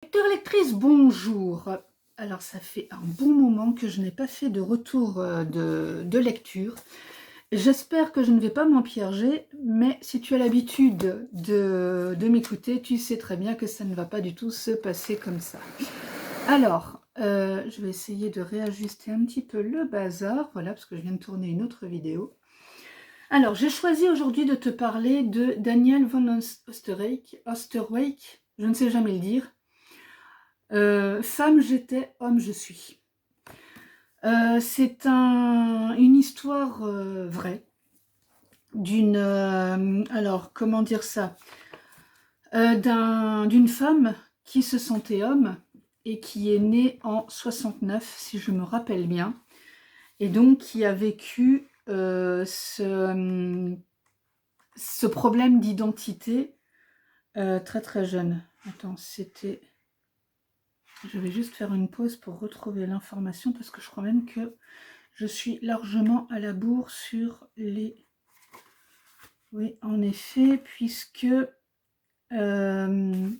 Lecteur, lectrice, bonjour. Alors ça fait un bon moment que je n'ai pas fait de retour de lecture. J'espère que je ne vais pas m'empiéger, mais si tu as l'habitude de m'écouter, tu sais très bien que ça ne va pas du tout se passer comme ça. Alors, je vais essayer de réajuster un petit peu le bazar, voilà, parce que je viens de tourner une autre vidéo. Alors, j'ai choisi aujourd'hui de te parler de Daniel von Osterweyck, je ne sais jamais le dire. Femme j'étais, homme je suis. C'est une histoire vraie d'une, alors comment dire ça, d'une femme qui se sentait homme et qui est née en 69 si je me rappelle bien, et donc qui a vécu ce problème d'identité très très jeune. Attends, c'était... Je vais juste faire une pause pour retrouver l'information parce que je crois même que je suis largement à la bourre sur les... Oui, en effet, puisque Daniel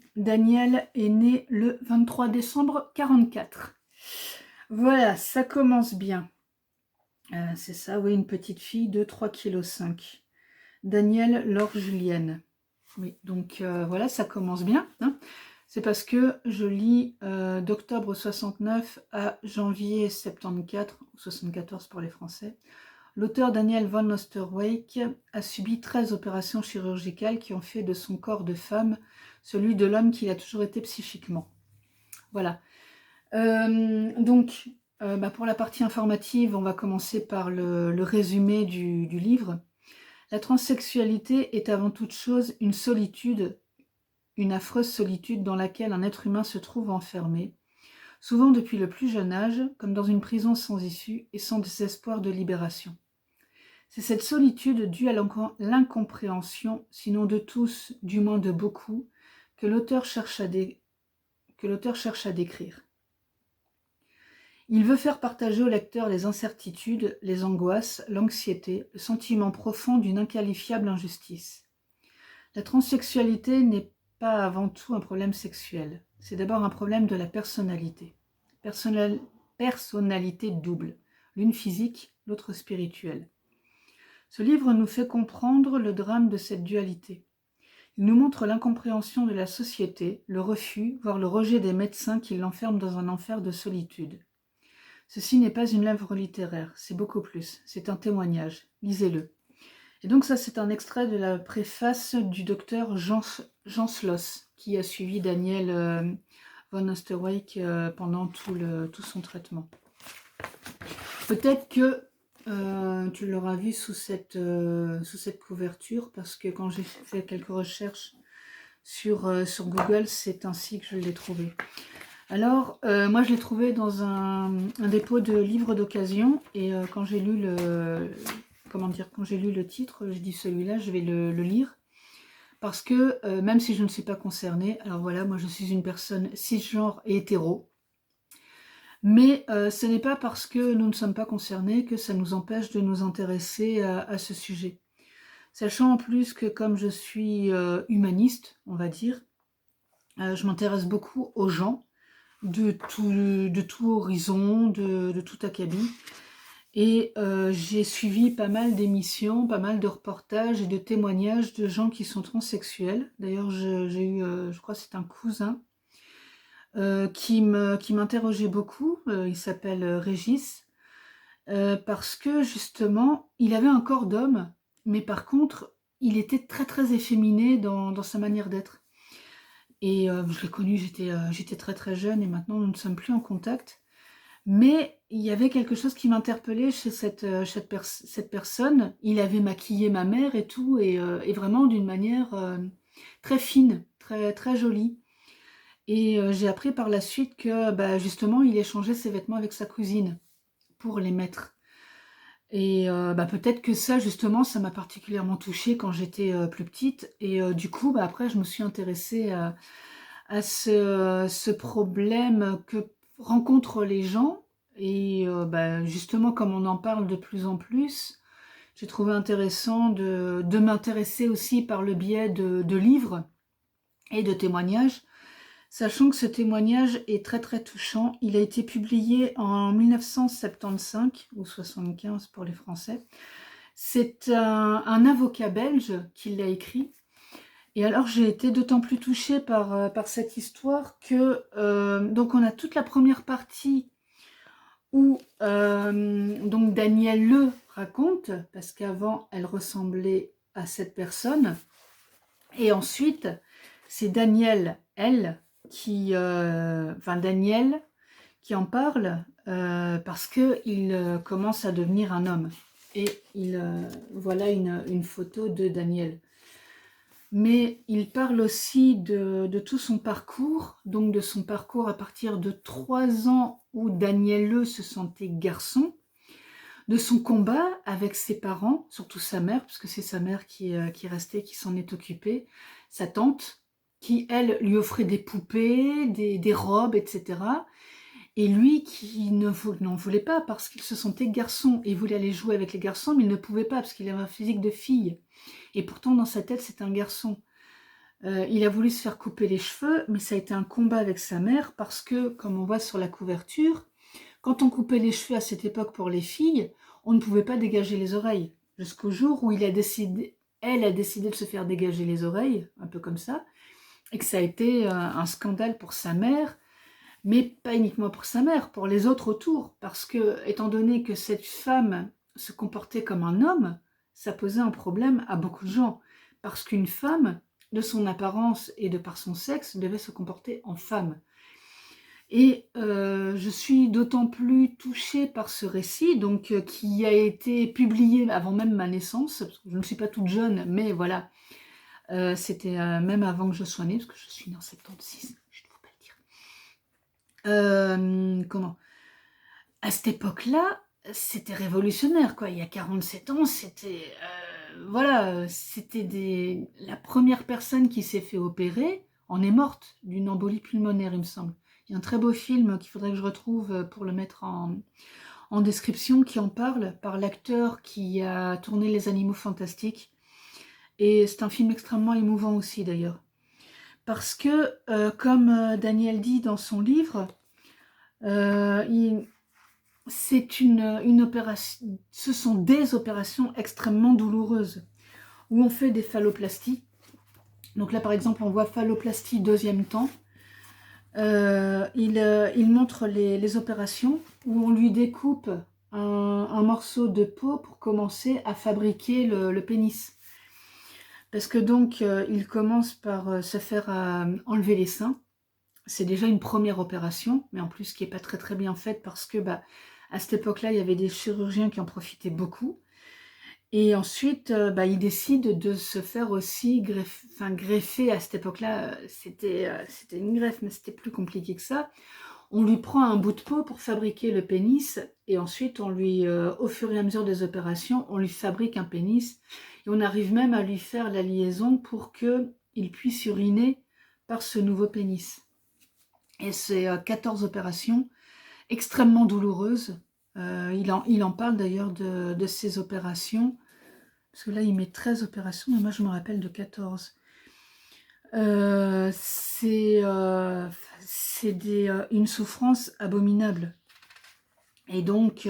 est né le 23 décembre 44. Voilà, ça commence bien. C'est ça, oui, une petite fille de 3,5 kg. Daniel Laure Julienne. Oui, donc voilà, ça commence bien. Hein. C'est parce que je lis d'octobre 69 à janvier 74, ou 74 pour les Français. L'auteur Daniel von Osterweyck a subi 13 opérations chirurgicales qui ont fait de son corps de femme celui de l'homme qu'il a toujours été psychiquement. Voilà. Donc, pour la partie informative, on va commencer par le résumé du livre. La transsexualité est avant toute chose une solitude, une affreuse solitude dans laquelle un être humain se trouve enfermé, souvent depuis le plus jeune âge, comme dans une prison sans issue et sans désespoir de libération. C'est cette solitude due à l'incompréhension, sinon de tous, du moins de beaucoup, que l'auteur cherche à décrire. Il veut faire partager au lecteur les incertitudes, les angoisses, l'anxiété, le sentiment profond d'une inqualifiable injustice. La transsexualité n'est pas avant tout un problème sexuel, c'est d'abord un problème de la personnalité. Personnalité double, l'une physique, l'autre spirituelle. Ce livre nous fait comprendre le drame de cette dualité. Il nous montre l'incompréhension de la société, le refus, voire le rejet des médecins qui l'enferment dans un enfer de solitude. Ceci n'est pas une œuvre littéraire, c'est beaucoup plus, c'est un témoignage, lisez-le. Et donc ça c'est un extrait de la préface du docteur Jean Sloss, qui a suivi Daniel von Osterweyck pendant tout son traitement. Peut-être que tu l'auras vu sous cette couverture, parce que quand j'ai fait quelques recherches sur Google, c'est ainsi que je l'ai trouvé. Alors, moi je l'ai trouvé dans un dépôt de livres d'occasion, et quand j'ai lu le titre, je dis celui-là, je vais le lire, parce que même si je ne suis pas concernée, alors voilà, moi je suis une personne cisgenre et hétéro, mais ce n'est pas parce que nous ne sommes pas concernés que ça nous empêche de nous intéresser à ce sujet. Sachant en plus que comme je suis humaniste, on va dire, je m'intéresse beaucoup aux gens, de tout horizon, de tout acabit. Et j'ai suivi pas mal d'émissions, pas mal de reportages et de témoignages de gens qui sont transsexuels. D'ailleurs, j'ai eu, je crois que c'est un cousin, qui m'interrogeait beaucoup. Il s'appelle Régis, parce que justement, il avait un corps d'homme, mais par contre, il était très très efféminé dans sa manière d'être. Et je l'ai connu, j'étais très très jeune, et maintenant nous ne sommes plus en contact. Mais il y avait quelque chose qui m'interpellait chez cette personne. Il avait maquillé ma mère et tout, et vraiment d'une manière très fine, très, très jolie. Et j'ai appris par la suite que justement, il échangeait ses vêtements avec sa cousine pour les mettre. Et peut-être que ça, justement, ça m'a particulièrement touchée quand j'étais plus petite. Et du coup, après, je me suis intéressée à ce problème que rencontrent les gens. Et justement, comme on en parle de plus en plus, j'ai trouvé intéressant de m'intéresser aussi par le biais de livres et de témoignages, sachant que ce témoignage est très très touchant. Il a été publié en 1975 ou 75 pour les Français. C'est un avocat belge qui l'a écrit. Et alors j'ai été d'autant plus touchée par cette histoire que donc on a toute la première partie où donc Danielle le raconte, parce qu'avant elle ressemblait à cette personne, et ensuite c'est Danielle, elle, Daniel qui en parle parce qu'il commence à devenir un homme. Et voilà une photo de Daniel. Mais il parle aussi de tout son parcours, donc de son parcours à partir de 3 ans où Daniel Le se sentait garçon, de son combat avec ses parents, surtout sa mère, parce que c'est sa mère qui est restée, qui s'en est occupée, sa tante, qui, elle, lui offrait des poupées, des robes, etc. Et lui qui n'en voulait pas parce qu'il se sentait garçon, et il voulait aller jouer avec les garçons, mais il ne pouvait pas parce qu'il avait un physique de fille. Et pourtant, dans sa tête, c'est un garçon. Il a voulu se faire couper les cheveux, mais ça a été un combat avec sa mère parce que, comme on voit sur la couverture, quand on coupait les cheveux à cette époque pour les filles, on ne pouvait pas dégager les oreilles. Jusqu'au jour où elle a décidé de se faire dégager les oreilles, un peu comme ça, et que ça a été un scandale pour sa mère, mais pas uniquement pour sa mère, pour les autres autour, parce que, étant donné que cette femme se comportait comme un homme, ça posait un problème à beaucoup de gens, parce qu'une femme, de son apparence et de par son sexe, devait se comporter en femme. Et je suis d'autant plus touchée par ce récit, donc qui a été publié avant même ma naissance, parce que je ne suis pas toute jeune, mais voilà, c'était même avant que je sois née, parce que je suis née en 76, je ne peux pas le dire. Comment à cette époque-là, c'était révolutionnaire, quoi. Il y a 47 ans, c'était voilà, c'était la première personne qui s'est fait opérer en est morte d'une embolie pulmonaire, il me semble. Il y a un très beau film qu'il faudrait que je retrouve pour le mettre en description qui en parle par l'acteur qui a tourné Les Animaux Fantastiques. Et c'est un film extrêmement émouvant aussi d'ailleurs. Parce que, comme Daniel dit dans son livre, une opération, ce sont des opérations extrêmement douloureuses où on fait des phalloplasties. Donc là, par exemple, on voit phalloplastie deuxième temps. Il montre les opérations où on lui découpe un morceau de peau pour commencer à fabriquer le pénis. Parce que donc, il commence par se faire enlever les seins. C'est déjà une première opération, mais en plus qui n'est pas très très bien faite parce que à cette époque-là, il y avait des chirurgiens qui en profitaient beaucoup. Et ensuite, il décide de se faire aussi greffer. À cette époque-là, c'était une greffe, mais c'était plus compliqué que ça. On lui prend un bout de peau pour fabriquer le pénis, et ensuite, au fur et à mesure des opérations, on lui fabrique un pénis, et on arrive même à lui faire la liaison pour qu'il puisse uriner par ce nouveau pénis. Et c'est 14 opérations extrêmement douloureuses. Il en parle d'ailleurs de ces opérations. Parce que là, il met 13 opérations, mais moi, je me rappelle de 14. C'est une souffrance abominable. Et donc,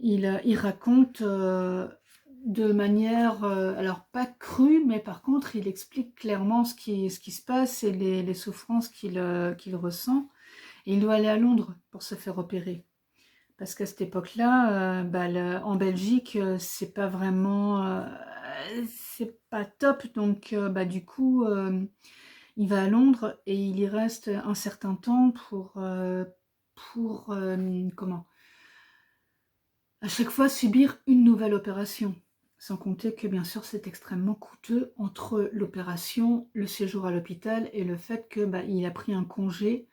il raconte de manière, alors pas crue, mais par contre, il explique clairement ce qui se passe et les souffrances qu'il ressent. Et il doit aller à Londres pour se faire opérer. Parce qu'à cette époque-là, en Belgique, c'est pas vraiment, c'est pas top. Donc, du coup, il va à Londres et il y reste un certain temps pour comment? À chaque fois subir une nouvelle opération. Sans compter que bien sûr c'est extrêmement coûteux entre l'opération, le séjour à l'hôpital et le fait que il a pris un congé.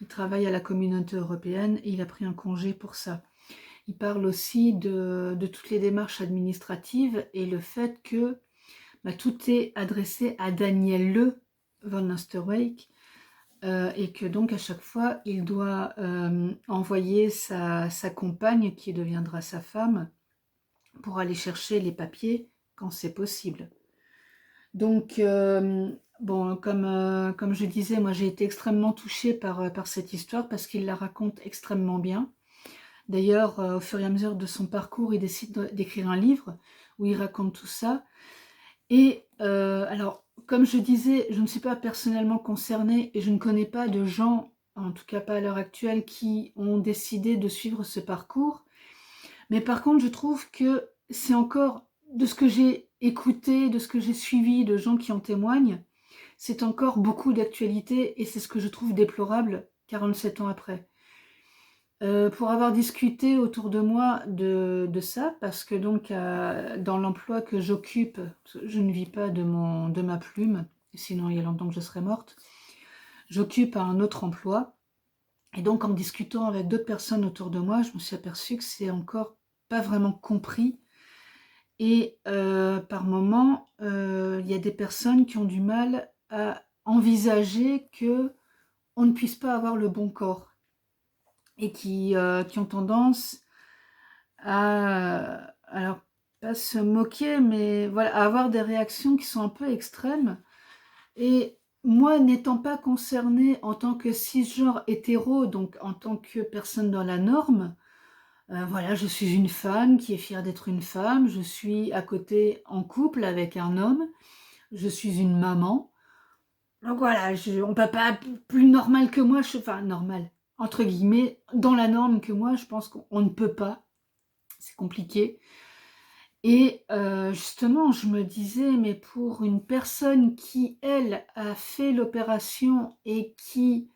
Il travaille à la Communauté européenne et il a pris un congé pour ça. Il parle aussi de toutes les démarches administratives et le fait que tout est adressé à Daniel Le van Oosterweyck et que donc à chaque fois il doit envoyer sa compagne qui deviendra sa femme pour aller chercher les papiers quand c'est possible. Donc Bon, comme je disais, moi j'ai été extrêmement touchée par cette histoire parce qu'il la raconte extrêmement bien. D'ailleurs, au fur et à mesure de son parcours, il décide d'écrire un livre où il raconte tout ça. Et alors, comme je disais, je ne suis pas personnellement concernée et je ne connais pas de gens, en tout cas pas à l'heure actuelle, qui ont décidé de suivre ce parcours. Mais par contre, je trouve que c'est encore, de ce que j'ai écouté, de ce que j'ai suivi, de gens qui en témoignent, c'est encore beaucoup d'actualité et c'est ce que je trouve déplorable 47 ans après. Pour avoir discuté autour de moi de ça, parce que donc dans l'emploi que j'occupe, je ne vis pas de ma plume, sinon il y a longtemps que je serais morte, j'occupe un autre emploi, et donc en discutant avec d'autres personnes autour de moi, je me suis aperçue que c'est encore pas vraiment compris, et par moments, il y a des personnes qui ont du mal à envisager que on ne puisse pas avoir le bon corps, et qui ont tendance à, alors, pas se moquer, mais voilà, à avoir des réactions qui sont un peu extrêmes. Et moi, n'étant pas concernée en tant que cisgenre hétéro, donc en tant que personne dans la norme, voilà, je suis une femme qui est fière d'être une femme, je suis à côté en couple avec un homme, je suis une maman. Donc voilà, on ne peut pas plus normal que moi, enfin normal, entre guillemets, dans la norme que moi, je pense qu'on ne peut pas, c'est compliqué. Et justement, je me disais, mais pour une personne qui, elle, a fait l'opération et qui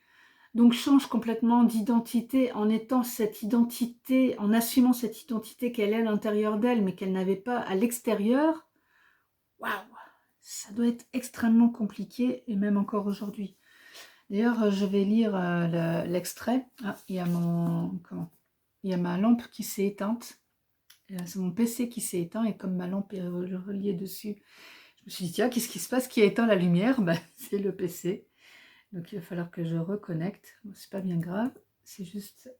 donc change complètement d'identité en étant cette identité, en assumant cette identité qu'elle est à l'intérieur d'elle, mais qu'elle n'avait pas à l'extérieur, waouh, ça doit être extrêmement compliqué, et même encore aujourd'hui. D'ailleurs, je vais lire l'extrait. Ah, il y a il y a ma lampe qui s'est éteinte. C'est mon PC qui s'est éteint et comme ma lampe est reliée dessus, je me suis dit tiens, qu'est-ce qui se passe? Qui a éteint la lumière? Ben, c'est le PC. Donc il va falloir que je reconnecte. Bon, c'est pas bien grave, c'est juste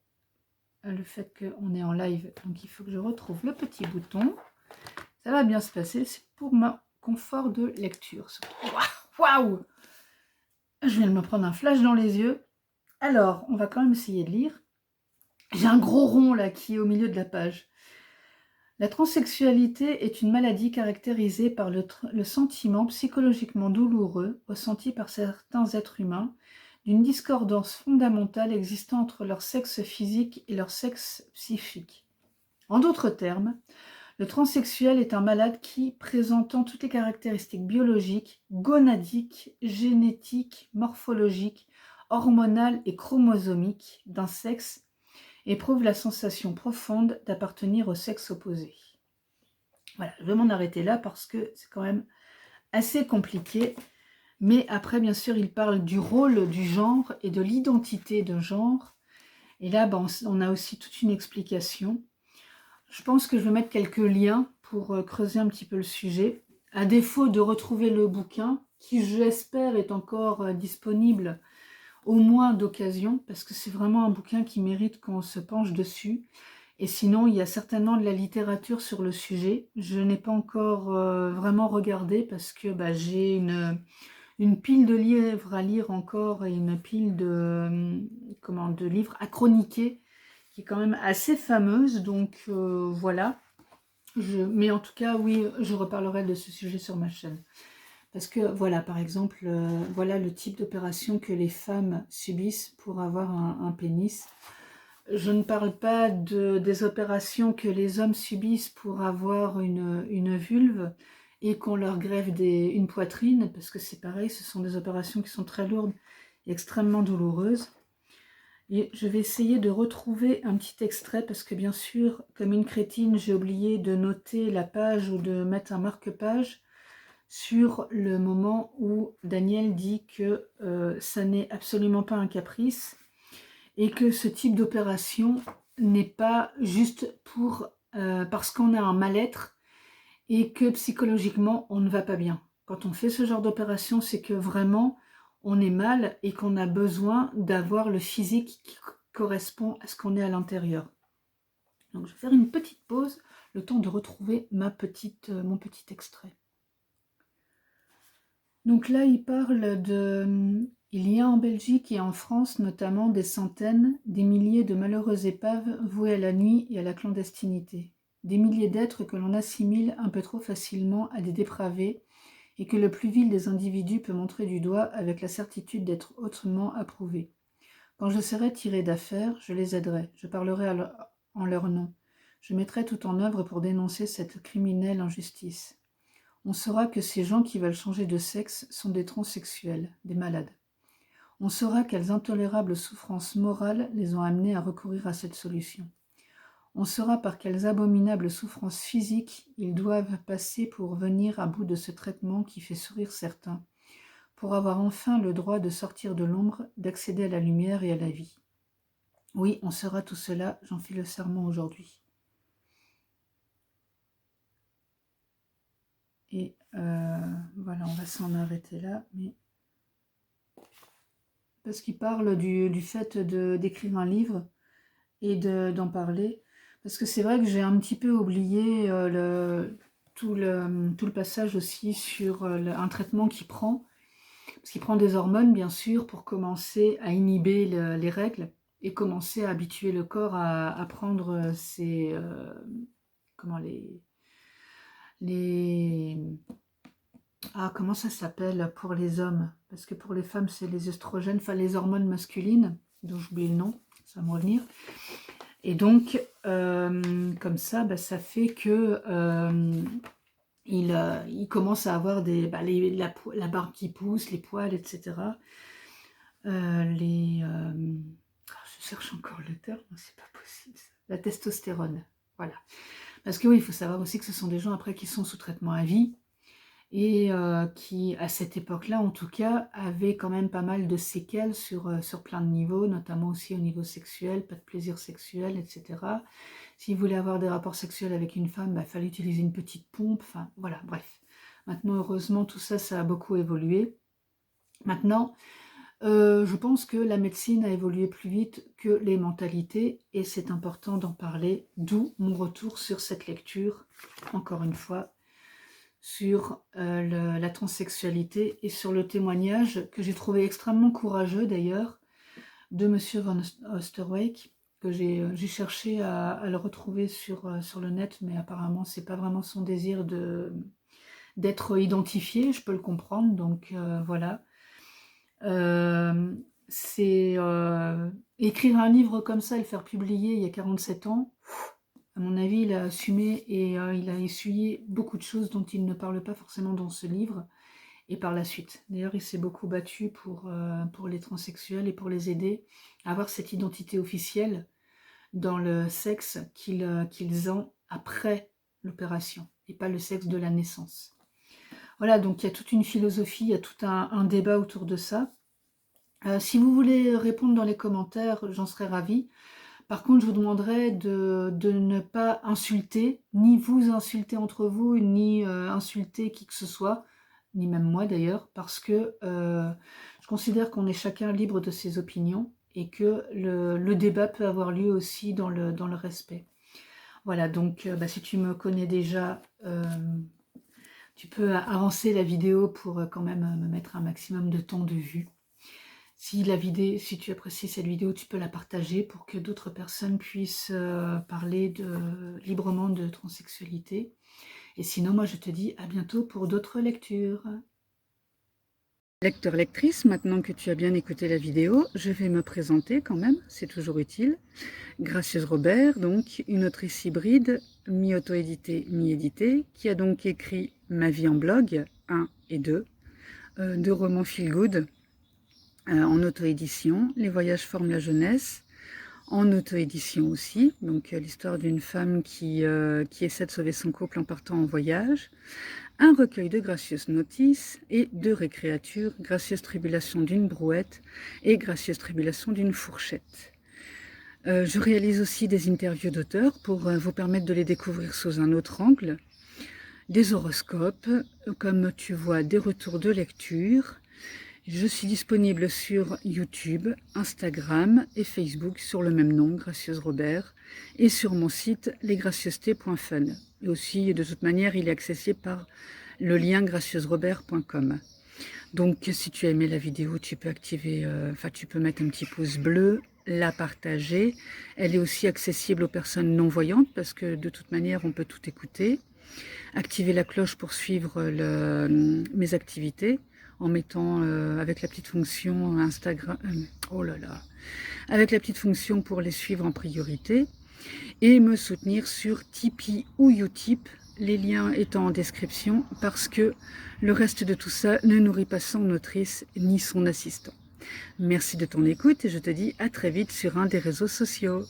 le fait qu'on est en live. Donc il faut que je retrouve le petit bouton. Ça va bien se passer, c'est pour mon confort de lecture. Waouh! Je viens de me prendre un flash dans les yeux. Alors, on va quand même essayer de lire. J'ai un gros rond là qui est au milieu de la page. La transsexualité est une maladie caractérisée par le sentiment psychologiquement douloureux ressenti par certains êtres humains d'une discordance fondamentale existant entre leur sexe physique et leur sexe psychique. En d'autres termes, le transsexuel est un malade qui, présentant toutes les caractéristiques biologiques, gonadiques, génétiques, morphologiques, hormonales et chromosomiques d'un sexe, éprouve la sensation profonde d'appartenir au sexe opposé. Voilà, je vais m'en arrêter là parce que c'est quand même assez compliqué. Mais après, bien sûr, il parle du rôle du genre et de l'identité de genre. Et là, ben, on a aussi toute une explication. Je pense que je vais mettre quelques liens pour creuser un petit peu le sujet. À défaut de retrouver le bouquin, qui j'espère est encore disponible au moins d'occasion, parce que c'est vraiment un bouquin qui mérite qu'on se penche dessus. Et sinon, il y a certainement de la littérature sur le sujet. Je n'ai pas encore vraiment regardé parce que bah, j'ai une pile de livres à lire encore et une pile de livres à chroniquer qui est quand même assez fameuse. Donc voilà. Mais en tout cas, oui, je reparlerai de ce sujet sur ma chaîne. Parce que voilà, par exemple, voilà le type d'opération que les femmes subissent pour avoir un pénis. Je ne parle pas des opérations que les hommes subissent pour avoir une vulve et qu'on leur greffe une poitrine, parce que c'est pareil, ce sont des opérations qui sont très lourdes et extrêmement douloureuses. Et je vais essayer de retrouver un petit extrait, parce que bien sûr, comme une crétine, j'ai oublié de noter la page ou de mettre un marque-page sur le moment où Daniel dit que ça n'est absolument pas un caprice, et que ce type d'opération n'est pas juste parce qu'on a un mal-être et que psychologiquement on ne va pas bien. Quand on fait ce genre d'opération, c'est que vraiment on est mal et qu'on a besoin d'avoir le physique qui correspond à ce qu'on est à l'intérieur. Donc je vais faire une petite pause, le temps de retrouver mon petit extrait. Donc là, il parle de... Il y a en Belgique et en France notamment des centaines, des milliers de malheureuses épaves vouées à la nuit et à la clandestinité. Des milliers d'êtres que l'on assimile un peu trop facilement à des dépravés et que le plus vil des individus peut montrer du doigt avec la certitude d'être hautement approuvé. Quand je serai tiré d'affaire, je les aiderai, je parlerai en leur nom. Je mettrai tout en œuvre pour dénoncer cette criminelle injustice. On saura que ces gens qui veulent changer de sexe sont des transsexuels, des malades. On saura quelles intolérables souffrances morales les ont amenés à recourir à cette solution. On saura par quelles abominables souffrances physiques ils doivent passer pour venir à bout de ce traitement qui fait sourire certains, pour avoir enfin le droit de sortir de l'ombre, d'accéder à la lumière et à la vie. Oui, on saura tout cela, j'en fais le serment aujourd'hui. Et voilà, on va s'en arrêter là, mais... parce qu'il parle du fait d'écrire un livre et d'en parler. Parce que c'est vrai que j'ai un petit peu oublié tout le passage aussi sur un traitement qu'il prend. Parce qu'il prend des hormones, bien sûr, pour commencer à inhiber les règles et commencer à habituer le corps à prendre comment les... Ah, comment ça s'appelle pour les hommes? Parce que pour les femmes, c'est les œstrogènes, enfin les hormones masculines, dont j'oublie le nom, ça va me revenir. Et donc, comme ça, bah, ça fait que il commence à avoir la barbe qui pousse, les poils, etc. Je cherche encore le terme, c'est pas possible. La testostérone, voilà. Parce que oui, il faut savoir aussi que ce sont des gens après qui sont sous traitement à vie et qui, à cette époque-là, en tout cas, avaient quand même pas mal de séquelles sur plein de niveaux, notamment aussi au niveau sexuel, pas de plaisir sexuel, etc. S'ils voulaient avoir des rapports sexuels avec une femme, il fallait utiliser une petite pompe, enfin voilà, bref. Maintenant, heureusement, tout ça, ça a beaucoup évolué. Maintenant, je pense que la médecine a évolué plus vite que les mentalités et c'est important d'en parler, d'où mon retour sur cette lecture, encore une fois, sur la transsexualité et sur le témoignage que j'ai trouvé extrêmement courageux d'ailleurs de Monsieur Van Oosterweyck, que j'ai cherché à le retrouver sur le net, mais apparemment c'est pas vraiment son désir d'être identifié, je peux le comprendre, donc voilà. C'est écrire un livre comme ça et le faire publier il y a 47 ans, à mon avis, il a assumé et il a essuyé beaucoup de choses dont il ne parle pas forcément dans ce livre et par la suite. D'ailleurs, il s'est beaucoup battu pour les transsexuels et pour les aider à avoir cette identité officielle dans le sexe qu'ils ont après l'opération et pas le sexe de la naissance. Voilà, donc il y a toute une philosophie, il y a tout un débat autour de ça. Si vous voulez répondre dans les commentaires, j'en serais ravie. Par contre, je vous demanderai de ne pas insulter, ni vous insulter entre vous, ni insulter qui que ce soit, ni même moi d'ailleurs, parce que je considère qu'on est chacun libre de ses opinions et que le débat peut avoir lieu aussi dans le respect. Voilà, donc si tu me connais déjà, tu peux avancer la vidéo pour quand même me mettre un maximum de temps de vue. Si tu apprécies cette vidéo, tu peux la partager pour que d'autres personnes puissent parler librement de transsexualité. Et sinon, moi je te dis à bientôt pour d'autres lectures. Lecteur, lectrice, maintenant que tu as bien écouté la vidéo, je vais me présenter quand même, c'est toujours utile. Gracieuse Robert, donc une autrice hybride, mi-auto-éditée, mi-éditée, qui a donc écrit Ma vie en blog 1 et 2, deux romans feel good, en auto-édition, Les voyages forment la jeunesse, en auto-édition aussi, donc l'histoire d'une femme qui essaie de sauver son couple en partant en voyage, un recueil de gracieuses notices et deux récréatures, Gracieuse tribulation d'une brouette et Gracieuse tribulation d'une fourchette. Je réalise aussi des interviews d'auteurs pour vous permettre de les découvrir sous un autre angle, des horoscopes, comme tu vois, des retours de lecture. Je suis disponible sur YouTube, Instagram et Facebook sur le même nom, Gracieuse Robert, et sur mon site lesgracieusetés.fun. Et aussi, de toute manière, il est accessible par le lien gracieusrobert.com. Donc, si tu as aimé la vidéo, tu peux activer, tu peux mettre un petit pouce bleu, la partager. Elle est aussi accessible aux personnes non-voyantes parce que de toute manière, on peut tout écouter. Activer la cloche pour suivre mes activités en mettant avec la petite fonction Instagram. Oh là là, avec la petite fonction pour les suivre en priorité. Et me soutenir sur Tipeee ou Utip, les liens étant en description, parce que le reste de tout ça ne nourrit pas son autrice ni son assistant. Merci de ton écoute et je te dis à très vite sur un des réseaux sociaux.